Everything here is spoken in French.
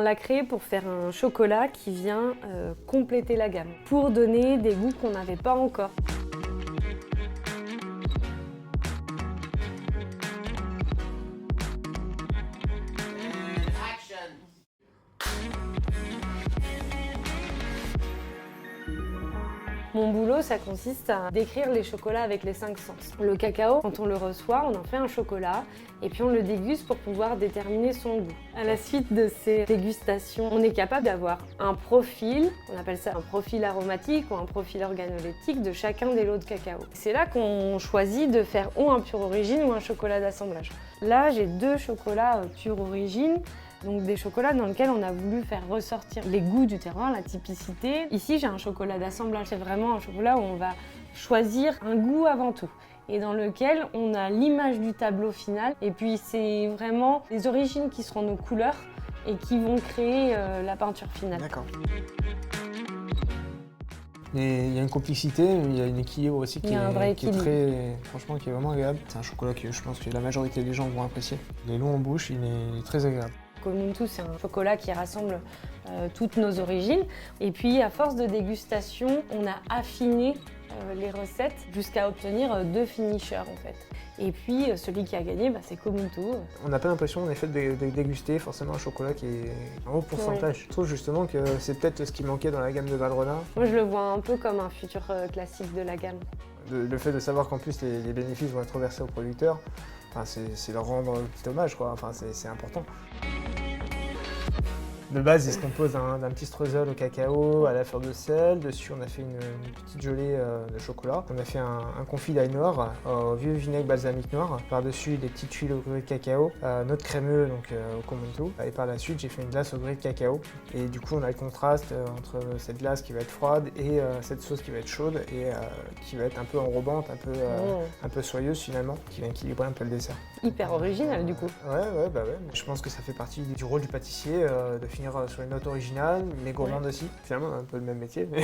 l'a créé pour faire un chocolat qui vient compléter la gamme, pour donner des goûts qu'on n'avait pas encore. Mon boulot, ça consiste à décrire les chocolats avec les 5 sens. Le cacao, quand on le reçoit, on en fait un chocolat et puis on le déguste pour pouvoir déterminer son goût. À la suite de ces dégustations, on est capable d'avoir un profil, on appelle ça un profil aromatique ou un profil organoleptique de chacun des lots de cacao. C'est là qu'on choisit de faire ou un pur origine ou un chocolat d'assemblage. Là, j'ai 2 chocolats pur origine. Donc des chocolats dans lesquels on a voulu faire ressortir les goûts du terroir, la typicité. Ici, j'ai un chocolat d'assemblage. C'est vraiment un chocolat où on va choisir un goût avant tout et dans lequel on a l'image du tableau final. Et puis, c'est vraiment les origines qui seront nos couleurs et qui vont créer la peinture finale. D'accord. Et il y a une complicité, il y a un équilibre aussi qui est très, franchement, qui est vraiment agréable. C'est un chocolat que je pense que la majorité des gens vont apprécier. Il est long en bouche, il est très agréable. Komuntu, c'est un chocolat qui rassemble toutes nos origines. Et puis, à force de dégustation, on a affiné les recettes jusqu'à obtenir 2 finishers en fait. Et puis, celui qui a gagné, c'est Komuntu. On n'a pas l'impression en effet de déguster forcément un chocolat qui est un haut pourcentage. Oui. Je trouve justement que c'est peut-être ce qui manquait dans la gamme de Valrhona. Moi, je le vois un peu comme un futur classique de la gamme. Le fait de savoir qu'en plus les bénéfices vont être reversés aux producteurs, c'est leur rendre petit hommage, quoi. C'est important. De base, il se compose d'un petit streusel au cacao, à la fleur de sel. Dessus, on a fait une petite gelée de chocolat. On a fait un confit d'ail noir au vieux vinaigre balsamique noir. Par-dessus, des petites tuiles au grès de cacao, notre crémeux donc au Komuntu. Et par la suite, j'ai fait une glace au grès de cacao. Et du coup, on a le contraste entre cette glace qui va être froide et cette sauce qui va être chaude et qui va être un peu enrobante, un peu soyeuse finalement, qui va équilibrer un peu le dessert. Hyper original du coup. Ouais. Je pense que ça fait partie du rôle du pâtissier de finir sur une note originale, mais gourmande aussi. Finalement, un peu le même métier. Mais